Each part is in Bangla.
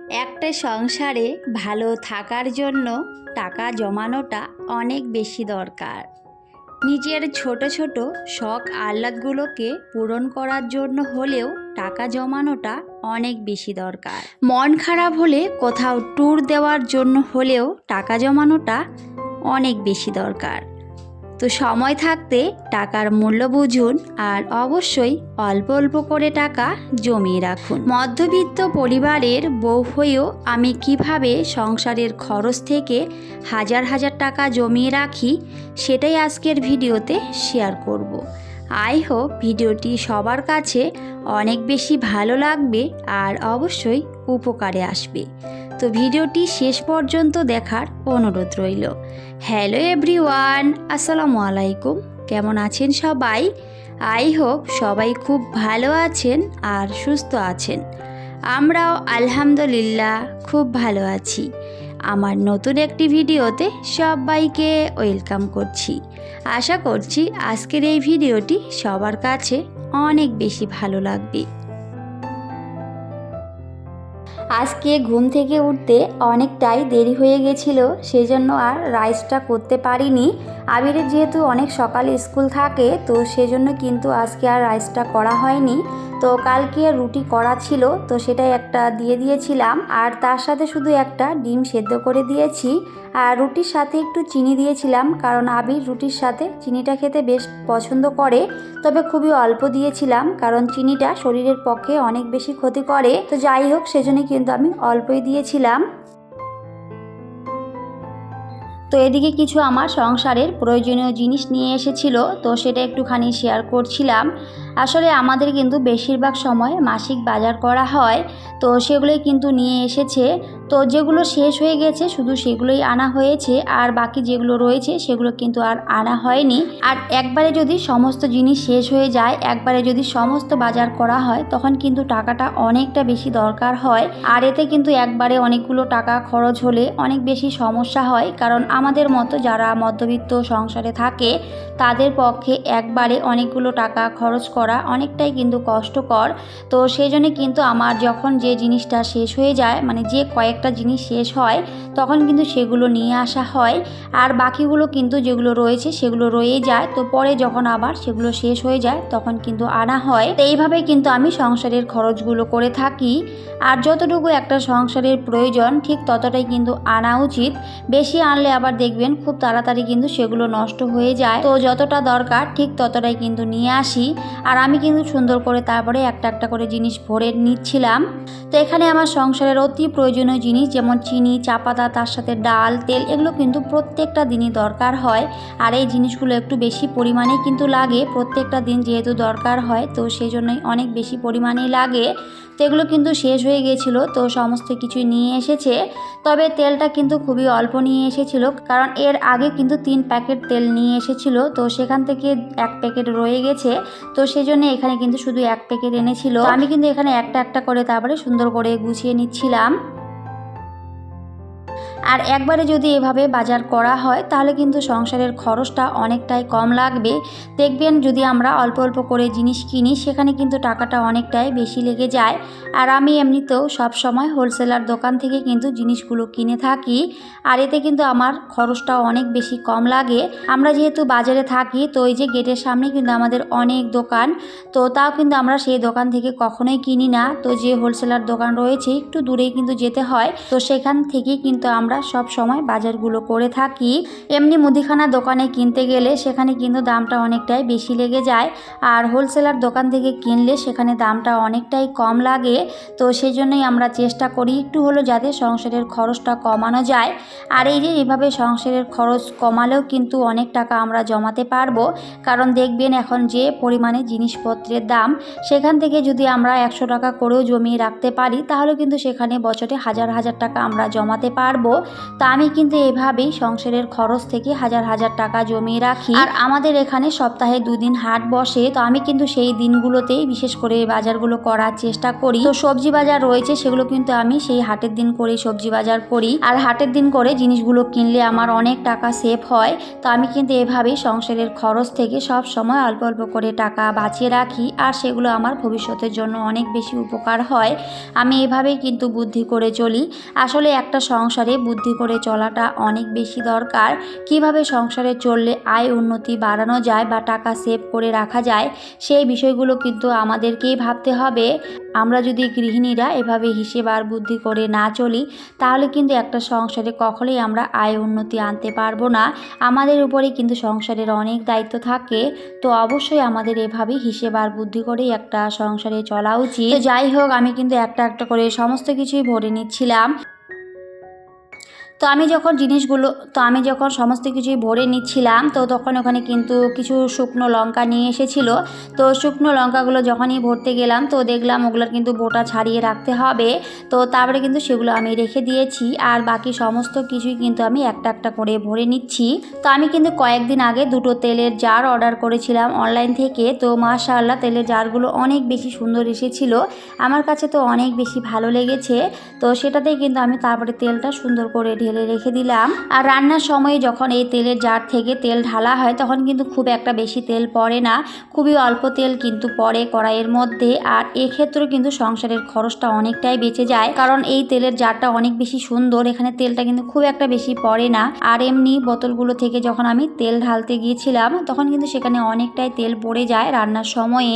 একটা সংসারে ভালো থাকার জন্য টাকা জমানোটা অনেক বেশি দরকার। নিজের ছোট ছোট শখ আহ্লাদগুলোকে পূরণ করার জন্য হলেও টাকা জমানোটা অনেক বেশি দরকার। মন খারাপ হলে কোথাও ট্যুর দেওয়ার জন্য হলেও টাকা জমানোটা অনেক বেশি দরকার। তো সময় থাকতে টাকার মূল্য বুঝুন আর অবশ্যই অল্প অল্প করে টাকা জমিয়ে রাখুন। মধ্যবিত্ত পরিবারের বউ হয়েও আমি কিভাবে সংসারের খরচ থেকে হাজার হাজার টাকা জমিয়ে রাখি সেটাই আজকের ভিডিওতে শেয়ার করব। আই হোপ ভিডিওটি সবার কাছে অনেক বেশি ভালো লাগবে আর অবশ্যই উপকারে আসবে। তো ভিডিওটি শেষ পর্যন্ত দেখার অনুরোধ রইল। হ্যালো এভরিওয়ান, আসসালামু আলাইকুম। কেমন আছেন সবাই? আই হোপ সবাই খুব ভালো আছেন আর সুস্থ আছেন। আমরাও আলহামদুলিল্লাহ খুব ভালো আছি। আমার নতুন একটি ভিডিওতে সবাইকে ওয়েলকাম করছি। আশা করছি আজকের এই ভিডিওটি সবার কাছে অনেক বেশি ভালো লাগবে। আজকে ঘুম থেকে উঠতে অনেকটাই দেরি হয়ে গেছিল, সেজন্য আর রাইসটা করতে পারিনি। আবিরের যেহেতু অনেক সকালে স্কুল থাকে, তো সেজন্য কিন্তু আজকে আর রাইসটা করা হয়নি। তো কালকে রুটি করা ছিল, তো সেটাই একটা দিয়ে দিয়েছিলাম আর তার সাথে শুধু একটা ডিম সেদ্ধ করে দিয়েছি। আর রুটির সাথে একটু চিনি দিয়েছিলাম, কারণ আবির রুটির সাথে চিনিটা খেতে বেশ পছন্দ করে, তবে খুবই অল্প দিয়েছিলাম কারণ চিনিটা শরীরের পক্ষে অনেক বেশি ক্ষতি করে। তো যাই হোক, সেজন্য কিন্তু আমি অল্পই দিয়েছিলাম। তো এদিকে কিছু আমার সংসারের প্রয়োজনীয় জিনিস নিয়ে এসেছিল, তো সেটা একটুখানি শেয়ার করছিলাম। আসলে আমাদের কিন্তু বেশিরভাগ সময় মাসিক বাজার করা হয়, তো সেগুলোই কিন্তু নিয়ে এসেছে। তো যেগুলো শেষ হয়ে গেছে শুধু সেগুলোই আনা হয়েছে, আর বাকি যেগুলো রয়েছে সেগুলো কিন্তু আর আনা হয়নি। আর একবারে যদি সমস্ত জিনিস শেষ হয়ে যায়, একবারে যদি সমস্ত বাজার করা হয়, তখন কিন্তু টাকাটা অনেকটা বেশি দরকার হয়। আর এতে কিন্তু একবারে অনেকগুলো টাকা খরচ হলে অনেক বেশি সমস্যা হয়, কারণ আমাদের মতো যারা মধ্যবিত্ত সংসারে থাকে তাদের পক্ষে একবারে অনেকগুলো টাকা খরচ করা অনেকটাই কিন্তু কষ্টকর। তো সেই জন্য কিন্তু আমার যখন যে জিনিসটা শেষ হয়ে যায়, মানে যে কয়েকটা জিনিস শেষ হয়, তখন কিন্তু সেগুলো নিয়ে আসা হয়। আর বাকিগুলো কিন্তু যেগুলো রয়েছে সেগুলো রয়ে যায়, তো পরে যখন আবার সেগুলো শেষ হয়ে যায় তখন কিন্তু আনা হয়। তো এইভাবেই কিন্তু আমি সংসারের খরচগুলো করে থাকি। আর যতটুকু একটা সংসারের প্রয়োজন ঠিক ততটাই কিন্তু আনা উচিত। বেশি আনলে আবার দেখবেন খুব তাড়াতাড়ি কিন্তু সেগুলো নষ্ট হয়ে যায়। তো যতটা দরকার ঠিক ততটাই কিন্তু নিয়ে আসি। আর আমি কিন্তু সুন্দর করে তারপরে একটা একটা করে জিনিস ভরে নিচ্ছিলাম। তো এখানে আমার সংসারের অতি প্রয়োজনীয় জিনিস যেমন চিনি, চা পাতা, তার সাথে ডাল, তেল, এগুলো কিন্তু প্রত্যেকটা দিনই দরকার হয়। আর এই জিনিসগুলো একটু বেশি পরিমাণে কিন্তু লাগে, প্রত্যেকটা দিন যেহেতু দরকার হয়, তো সেই জন্যই অনেক বেশি পরিমাণেই লাগে। তো এগুলো কিন্তু শেষ হয়ে গেছিলো, তো সমস্ত কিছুই নিয়ে এসেছে। তবে তেলটা কিন্তু খুবই অল্প নিয়ে এসেছিল, কারণ এর আগে কিন্তু 3 প্যাকেট তেল নিয়ে এসেছিল, তো সেখান থেকে 1 প্যাকেট রয়ে গেছে। তো সেই জন্য এখানে কিন্তু শুধু 1 প্যাকেট এনেছিল। আমি কিন্তু এখানে একটা একটা করে তারপরে সুন্দর করে গুছিয়ে নিচ্ছিলাম। আর একবারে যদি এভাবে বাজার করা হয় তাহলে কিন্তু সংসারের খরচটা অনেকটাই কম লাগবে। দেখবেন যদি আমরা অল্প অল্প করে জিনিস কিনি সেখানে কিন্তু টাকাটা অনেকটাই বেশি লেগে যায়। আর আমি এমনিতেও সবসময় হোলসেলার দোকান থেকে কিন্তু জিনিসগুলো কিনে থাকি, আর এতে কিন্তু আমার খরচটাও অনেক বেশি কম লাগে। আমরা যেহেতু বাজারে থাকি, তো এই যে গেটের সামনে কিন্তু আমাদের অনেক দোকান, তো তাও কিন্তু আমরা সেই দোকান থেকে কখনোই কিনি না। তো যে হোলসেলার দোকান রয়েছে একটু দূরেই কিন্তু যেতে হয়, তো সেখান থেকেই কিন্তু আমরা সব সময় বাজারগুলো করে থাকি। এমনি মুদিখানা দোকানে কিনতে গেলে সেখানে কিন্তু দামটা অনেকটাই বেশি লেগে যায়, আর হোলসেলার দোকান থেকে কিনলে সেখানে দামটা অনেকটাই কম লাগে। তো সেই জন্যই আমরা চেষ্টা করি একটু হলো যাতে সংসারের খরচটা কমানো যায়। আর এই যে এভাবে সংসারের খরচ কমালেও কিন্তু অনেক টাকা আমরা জমাতে পারবো, কারণ দেখবেন এখন যে পরিমাণে জিনিসপত্রের দাম, সেখান থেকে যদি আমরা 100 টাকা করেও জমিয়ে রাখতে পারি তাহলে কিন্তু সেখানে বছরে হাজার হাজার টাকা আমরা জমাতে পারবো। তো আমি কিন্তু এভাবেই সংসারের খরচ থেকে হাজার হাজার টাকা জমিয়ে রাখি। আর আমাদের এখানে সপ্তাহে 2 দিন হাট বসে, তো আমি কিন্তু সেই দিনগুলোতেই বিশেষ করে বাজারগুলো করার চেষ্টা করি। তো সবজি বাজার রয়েছে সেগুলো কিন্তু আমি সেই হাটের দিন করে সবজি বাজার করি, আর হাটের দিন করে জিনিসগুলো কিনলে আমার অনেক টাকা সেভ হয়। তো আমি কিন্তু এভাবেই সংসারের খরচ থেকে সব সময় অল্প অল্প করে টাকা বাঁচিয়ে রাখি, আর সেগুলো আমার ভবিষ্যতের জন্য অনেক বেশি উপকার হয়। আমি এভাবেই কিন্তু বুদ্ধি করে চলি। আসলে একটা সংসারে বুদ্ধি করে চলাটা অনেক বেশি দরকার। কিভাবে সংসারে চললে আয় উন্নতি বাড়ানো যায় বা টাকা সেভ করে রাখা যায়, সেই বিষয়গুলো কিন্তু আমাদেরকেই ভাবতে হবে। আমরা যদি গৃহিণীরা এভাবে হিসেব আর বুদ্ধি করে না চলি, তাহলে কিন্তু একটা সংসারে কখনোই আমরা আয় উন্নতি আনতে পারবো না। আমাদের উপরেই কিন্তু সংসারের অনেক দায়িত্ব থাকে। তো অবশ্যই আমাদের এভাবেই হিসেব আর বুদ্ধি করেই একটা সংসারে চলা উচিত। তো যাই হোক, আমি কিন্তু একটা একটা করে সমস্ত কিছুই ভরে নিচ্ছিলাম। তো আমি যখন সমস্ত কিছুই ভরে নিচ্ছিলাম, তো তখন ওখানে কিন্তু কিছু শুকনো লঙ্কা নিয়ে এসেছিল। তো শুকনো লঙ্কাগুলো যখনই ভরতে গেলাম, তো দেখলাম ওগুলোর কিন্তু বোটা ছাড়িয়ে রাখতে হবে। তো তারপরে কিন্তু সেগুলো আমি রেখে দিয়েছি, আর বাকি সমস্ত কিছুই কিন্তু আমি একটা একটা করে ভরে নিচ্ছি। তো আমি কিন্তু কয়েকদিন আগে 2টো তেলের জার অর্ডার করেছিলাম অনলাইন থেকে। তো মাশাআল্লাহ তেলের জারগুলো অনেক বেশি সুন্দর এসেছিল, আমার কাছে তো অনেক বেশি ভালো লেগেছে। তো সেটাতেই কিন্তু আমি তারপরে তেলটা সুন্দর করে ঢেলে রেখে দিলাম। আর রান্নার সময় যখন এই তেলের জার থেকে তেল ঢালা হয়, তখন কিন্তু খুব একটা বেশি তেল পড়ে না, খুবই অল্প তেল কিন্তু পড়ে কড়াইয়ের মধ্যে। আর এক্ষেত্রেও কিন্তু সংসারের খরচটা অনেকটাই বেঁচে যায়, কারণ এই তেলের জারটা অনেক বেশি সুন্দর, এখানে তেলটা কিন্তু খুব একটা বেশি পড়ে না। আর এমনি বোতলগুলো থেকে যখন আমি তেল ঢালতে গিয়েছিলাম, তখন কিন্তু সেখানে অনেকটাই তেল পড়ে যায় রান্নার সময়ে।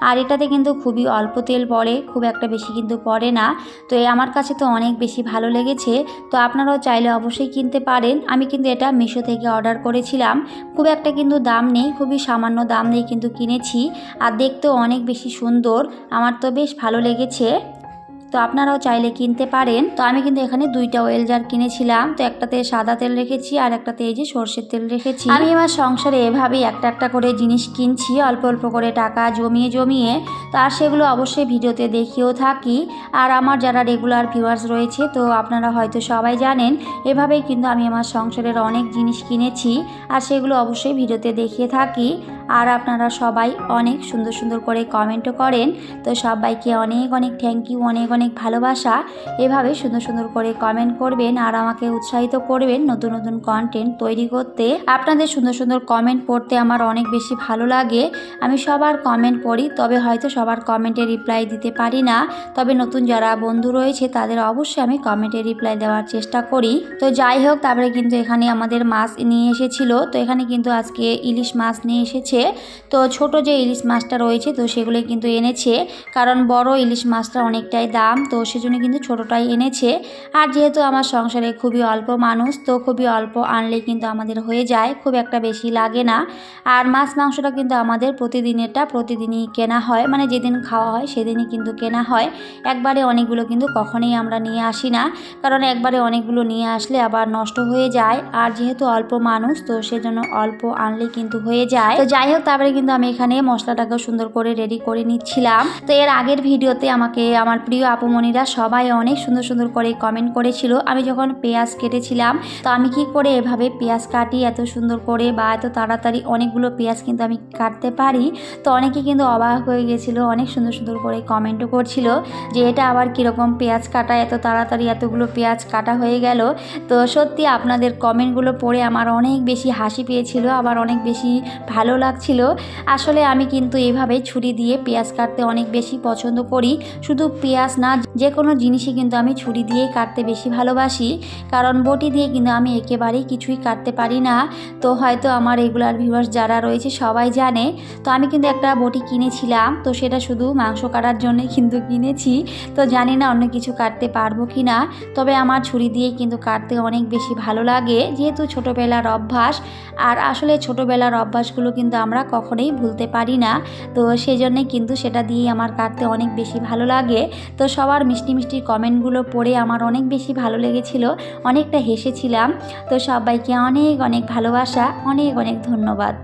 আর এটাতে কিন্তু খুবই অল্প তেল পড়ে, খুব একটা বেশি কিন্তু পড়ে না। তো আমার কাছে তো অনেক বেশি ভালো লেগেছে। তো আপনারাও চাইলে অবশ্যই কিনতে পারেন। আমি কিন্তু এটা মিশো থেকে অর্ডার করেছিলাম, খুব একটা কিন্তু দাম নেই, খুবই সামান্য দাম দিয়ে কিন্তু কিনেছি। আর দেখতেও অনেক বেশি সুন্দর, আমার তো বেশ ভালো লেগেছে। তো আপনারাও চাইলে কিনতে পারেন। তো আমি কিন্তু এখানে 2টা অয়েল জার কিনেছিলাম। তো একটাতে সাদা তেল রেখেছি, আর একটাতে এই যে সর্ষের তেল রেখেছি। আমি আমার সংসারে এভাবেই একটা একটা করে জিনিস কিনছি, অল্প অল্প করে টাকা জমিয়ে জমিয়ে। তো আর সেগুলো অবশ্যই ভিডিওতে দেখিয়েও থাকি। আর আমার যারা রেগুলার ভিউয়ার্স রয়েছে, তো আপনারা হয়তো সবাই জানেন, এভাবেই কিন্তু আমি আমার সংসারের অনেক জিনিস কিনেছি, আর সেগুলো অবশ্যই ভিডিওতে দেখিয়ে থাকি। আর আপনারা সবাই অনেক সুন্দর সুন্দর করে কমেন্টও করেন। তো সবাইকে অনেক অনেক থ্যাংক ইউ, অনেক অনেক ভালোবাসা। এভাবে সুন্দর সুন্দর করে কমেন্ট করবেন আর আমাকে উৎসাহিত করবেন নতুন নতুন কন্টেন্ট তৈরি করতে। আপনাদের সুন্দর সুন্দর কমেন্ট পড়তে আমার অনেক বেশি ভালো লাগে। আমি সবার কমেন্ট পড়ি, তবে হয়তো সবার কমেন্টে রিপ্লাই দিতে পারি না। তবে নতুন যারা বন্ধু রয়েছে তাদের অবশ্যই আমি কমেন্টে রিপ্লাই দেওয়ার চেষ্টা করি। তো যাই হোক, তারপরে কিন্তু এখানে আমাদের মাছ নিয়ে এসেছিল। তো এখানে কিন্তু আজকে ইলিশ মাছ নিয়ে এসেছে। তো ছোট যে ইলিশ মাছটা রয়েছে, তো সেগুলো কিন্তু এনেছে, কারণ বড় ইলিশ মাছটা অনেকটাই দাম, তো সেজন্য কিন্তু ছোটটাই এনেছে। আর যেহেতু আমার সংসারে খুবই অল্প মানুষ, তো খুবই অল্প আনলে কিন্তু আমাদের হয়ে যায়, খুব একটা বেশি লাগে না। আর মাছ মাংসটা কিন্তু আমাদের প্রতিদিনেরটা প্রতিদিনই কেনা হয়, মানে যেদিন খাওয়া হয় সেদিনই কিন্তু কেনা হয়। একবারে অনেকগুলো কিন্তু কখনোই আমরা নিয়ে আসি না, কারণ একবারে অনেকগুলো নিয়ে আসলে আবার নষ্ট হয়ে যায়। আর যেহেতু অল্প মানুষ, তো সেজন্য অল্প আনলে কিন্তু হয়ে যায়। তো যাই হোক, তারপরে কিন্তু আমি এখানে মশলাটাকে সুন্দর করে রেডি করে নিচ্ছিলাম। তো এর আগের ভিডিওতে আমাকে আমার প্রিয় আপুমণিরা সবাই অনেক সুন্দর সুন্দর করে কমেন্ট করেছিল, আমি যখন পেঁয়াজ কেটেছিলাম, তো আমি কি করে এভাবে পেঁয়াজ কাটি এত সুন্দর করে বা এত তাড়াতাড়ি অনেকগুলো পেঁয়াজ কিন্তু আমি কাটতে পারি। তো অনেকে কিন্তু অবাক হয়ে গেছিলো, অনেক সুন্দর সুন্দর করে কমেন্টও করছিল যে এটা আবার কীরকম পেঁয়াজ কাটা, এত তাড়াতাড়ি এতগুলো পেঁয়াজ কাটা হয়ে গেল। তো সত্যি আপনাদের কমেন্টগুলো পড়ে আমার অনেক বেশি হাসি পেয়েছিল, আবার অনেক বেশি ভালো লাগছিল। আসলে আমি কিন্তু এইভাবে ছুরি দিয়ে পেঁয়াজ কাটতে অনেক বেশি পছন্দ করি। শুধু পেঁয়াজ না, যে কোনো জিনিসই কিন্তু আমি ছুরি দিয়েই কাটতে বেশি ভালোবাসি, কারণ বটি দিয়ে কিন্তু আমি একেবারেই কিছুই কাটতে পারি না। তো হয়তো আমার রেগুলার ভিউয়ার্স যারা রয়েছে সবাই জানে। তো আমি কিন্তু একটা বটি কিনেছিলাম, তো সেটা শুধু মাংস কাটার জন্যই কিন্তু কিনেছি। তো জানি না অন্য কিছু কাটতে পারবো কি না, তবে আমার ছুরি দিয়েই কিন্তু কাটতে অনেক বেশি ভালো লাগে, যেহেতু ছোটোবেলার অভ্যাস। আর আসলে ছোটোবেলার অভ্যাসগুলো কিন্তু আমরা কখনোই ভুলতে পারি না, তো সেজন্যই কিন্তু সেটা দিয়েই আমার কাটতে অনেক বেশি ভালো লাগে। তো সবার মিষ্টি মিষ্টি কমেন্টগুলো পড়ে আমার অনেক বেশি ভালো লেগেছিল, অনেকটা হেসেছিলাম। তো সবাইকে অনেক অনেক ভালোবাসা, অনেক অনেক ধন্যবাদ।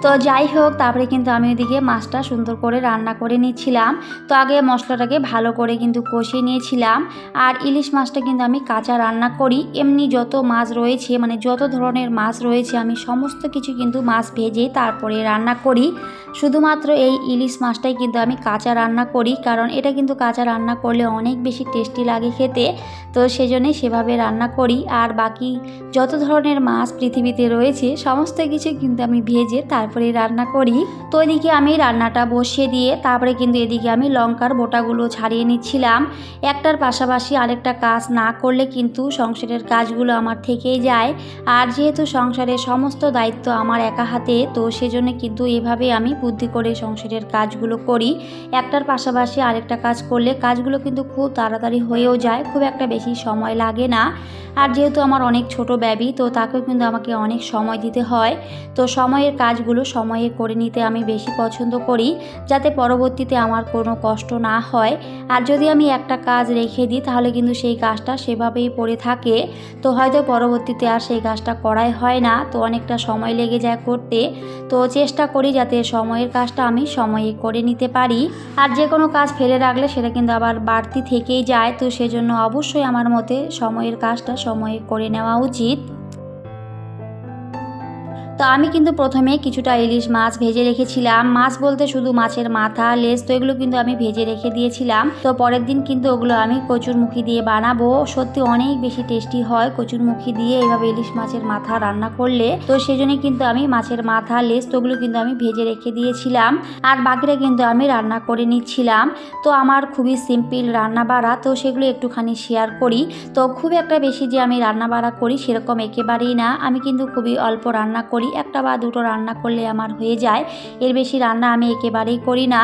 তো যাই হোক, তারপরে কিন্তু আমি ওইদিকে মাছটা সুন্দর করে রান্না করে নিচ্ছিলাম। তো আগে মশলাটাকে ভালো করে কিন্তু কষিয়ে নিয়েছিলাম। আর ইলিশ মাছটা কিন্তু আমি কাঁচা রান্না করি। এমনি যত মাছ রয়েছে, মানে যত ধরনের মাছ রয়েছে, আমি সমস্ত কিছু কিন্তু মাছ ভেজে তারপরে রান্না করি। শুধুমাত্র এই ইলিশ মাছটাই কিন্তু আমি কাঁচা রান্না করি, কারণ এটা কিন্তু কাঁচা রান্না করলে অনেক বেশি টেস্টি লাগে খেতে। তো সেজন্যই সেভাবে রান্না করি। আর বাকি যত ধরনের মাছ পৃথিবীতে রয়েছে সমস্ত কিছু কিন্তু আমি ভেজে তারপরে রান্না করি। তো এদিকে আমি রান্নাটা বসিয়ে দিয়ে তারপরে কিন্তু এদিকে আমি লঙ্কার বোটাগুলো ছাড়িয়ে নিচ্ছিলাম। একটার পাশাপাশি আরেকটা কাজ না করলে কিন্তু সংসারের কাজগুলো আমার থেকেই যায়। আর যেহেতু সংসারের সমস্ত দায়িত্ব আমার একা হাতে, তো সেজন্য কিন্তু এভাবে আমি বুদ্ধি করে সংসারের কাজগুলো করি। একটার পাশাপাশি আরেকটা কাজ করলে কাজগুলো কিন্তু খুব তাড়াতাড়ি হয়েও যায়, খুব একটা বেশি সময় লাগে না। আর যেহেতু আমার অনেক ছোট বেবি, তো তাকেও কিন্তু আমাকে অনেক সময় দিতে হয়। তো সময়ের কাজগুলো সময়ে করে নিতে আমি বেশি পছন্দ করি, যাতে পরবর্তীতে আমার কোনো কষ্ট না হয়। আর যদি আমি একটা কাজ রেখে দিই তাহলে কিন্তু সেই কাজটা সেভাবেই পড়ে থাকে, তো হয়তো পরবর্তীতে আর সেই কাজটা করাই হয় না, তো অনেকটা সময় লেগে যায় করতে। তো চেষ্টা করি যাতে সময়ের কাজটা আমি সময়ে করে নিতে পারি। আর যে কোনো কাজ ফেলে রাখলে সেটা কিন্তু আবার বাড়তি থেকেই যায়, তো সেজন্য অবশ্যই আমার মতে সময়ের কাজটা সময়ে করে নেওয়া উচিত। তো আমি কিন্তু প্রথমে কিছুটা ইলিশ মাছ ভেজে রেখেছিলাম। মাছ বলতে শুধু মাছের মাথা, লেজ, তো এগুলো কিন্তু আমি ভেজে রেখে দিয়েছিলাম। তো পরের দিন কিন্তু ওগুলো আমি কচুরমুখী দিয়ে বানাবো। সত্যি অনেক বেশি টেস্টি হয় কচুরমুখী দিয়ে এইভাবে ইলিশ মাছের মাথা রান্না করলে। তো সেজন্য কিন্তু আমি মাছের মাথা, লেজ, তো ওগুলো কিন্তু আমি ভেজে রেখে দিয়েছিলাম। আর বাকিটা কিন্তু আমি রান্না করে নিচ্ছিলাম। তো আমার খুবই সিম্পল রান্না বাড়া, তো সেগুলো একটুখানি শেয়ার করি। তো খুব একটা বেশি যে আমি রান্না বাড়া করি সেরকম একেবারেই না, আমি কিন্তু খুবই অল্প রান্না করি। একটা বা দুটো রান্না করলে আমার হয়ে যায়, এর বেশি রান্না আমি একেবারেই করি না।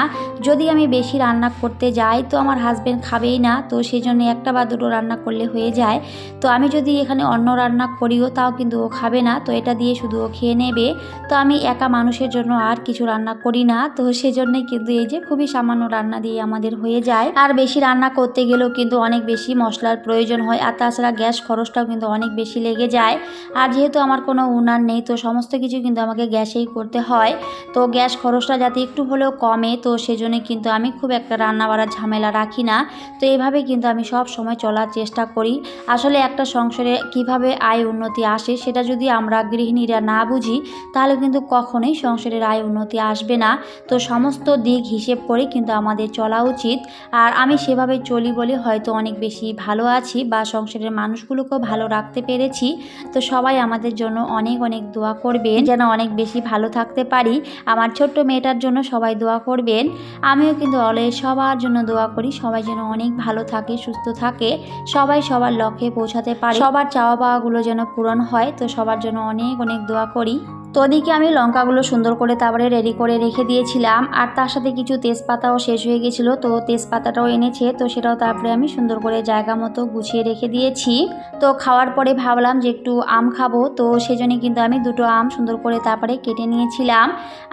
যদি আমি বেশি রান্না করতে যাই তো আমার হাজবেন্ড খাবেই না, তো সেই জন্য একটা বা দুটো রান্না করলে হয়ে যায়। তো আমি যদি এখানে অন্য রান্না করিও তাও কিন্তু ও খাবে না, তো এটা দিয়ে শুধু ও খেয়ে নেবে। তো আমি একা মানুষের জন্য আর কিছু রান্না করি না, তো সেজন্যই কিন্তু এই যে খুবই সামান্য রান্না দিয়ে আমাদের হয়ে যায়। আর বেশি রান্না করতে গেলেও কিন্তু অনেক বেশি মশলার প্রয়োজন হয়, আর তাছাড়া গ্যাস খরচটাও কিন্তু অনেক বেশি লেগে যায়। আর যেহেতু আমার কোনো উনান নেই, তো সমস্ত কিছু কিন্তু আমাকে গ্যাসেই করতে হয়। তো গ্যাস খরচটা যাতে একটু হলেও কমে, তো সেজন্য কিন্তু আমি খুব একটা রান্না বাড়ার ঝামেলা রাখি না। তো এইভাবে কিন্তু আমি সব সময় চলার চেষ্টা করি। আসলে একটা সংসারে কিভাবে আয় উন্নতি আসে সেটা যদি আমরা গৃহিণীরা না বুঝি তাহলে কিন্তু কখনোই সংসারের আয় উন্নতি আসবে না। তো সমস্ত দিক হিসেব করে কিন্তু আমাদের চলা উচিত। আর আমি সেভাবে চলি বলে হয়তো অনেক বেশি ভালো আছি, বা সংসারের মানুষগুলোকেও ভালো রাখতে পেরেছি। তো সবাই আমাদের জন্য অনেক অনেক দোয়া করবেন যেন অনেক বেশি ভালো থাকতে পারি। আমার ছোট্ট মেয়েটার জন্য সবাই দোয়া করবেন। আমিও কিন্তু অলওয়েজ সবার জন্য দোয়া করি, সবাই যেন অনেক ভালো থাকে, সুস্থ থাকে, সবাই সবার লক্ষ্যে পৌঁছাতে পারে, সবার চাওয়া পাওয়াগুলো যেন পূরণ হয়। তো সবার জন্য অনেক অনেক দোয়া করি। তো ওদিকে আমি লঙ্কাগুলো সুন্দর করে তারপরে রেডি করে রেখে দিয়েছিলাম, আর তার সাথে কিছু তেজপাতাও শেষ হয়ে গেছিলো, তো তেজপাতাটাও এনেছে, তো সেটাও তারপরে আমি সুন্দর করে জায়গা মতো গুছিয়ে রেখে দিয়েছি। তো খাওয়ার পরে ভাবলাম যে একটু আম খাবো, তো সেজন্য কিন্তু আমি দুটো আম সুন্দর করে তারপরে কেটে নিয়েছিলাম।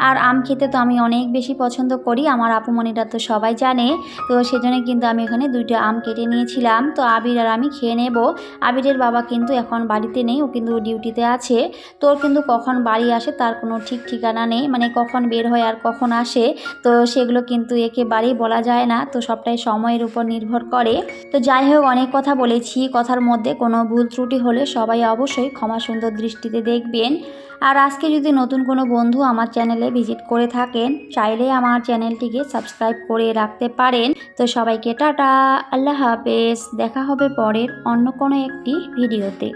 আর আম খেতে তো আমি অনেক বেশি পছন্দ করি, আমার আপুমণিরা তো সবাই জানে। তো সেজন্য কিন্তু আমি এখানে দুইটা আম কেটে নিয়েছিলাম। তো আবির আর আমি খেয়ে নেব। আবিরের বাবা কিন্তু এখন বাড়িতে নেই, ও কিন্তু ডিউটিতে আছে। তো ওর কিন্তু কখন বাড়ি আসে তার কোনো ঠিক ঠিকানা নেই, মানে কখন বের হয় আর কখন আসে, তো সেগুলো কিন্তু একেবারেই বলা যায় না। তো সবটাই সময়ের উপর নির্ভর করে। তো যাই হোক, অনেক কথা বলেছি, কথার মধ্যে কোনো ভুল ত্রুটি হলে সবাই অবশ্যই ক্ষমা সুন্দর দৃষ্টিতে দেখবেন। আর আজকে যদি নতুন কোনো বন্ধু আমার চ্যানেলে ভিজিট করে থাকেন, চাইলে আমার চ্যানেলটিকে সাবস্ক্রাইব করে রাখতে পারেন। তো সবাইকে টাটা, আল্লাহ হাফেজ, দেখা হবে পরের অন্য কোনো একটি ভিডিওতে।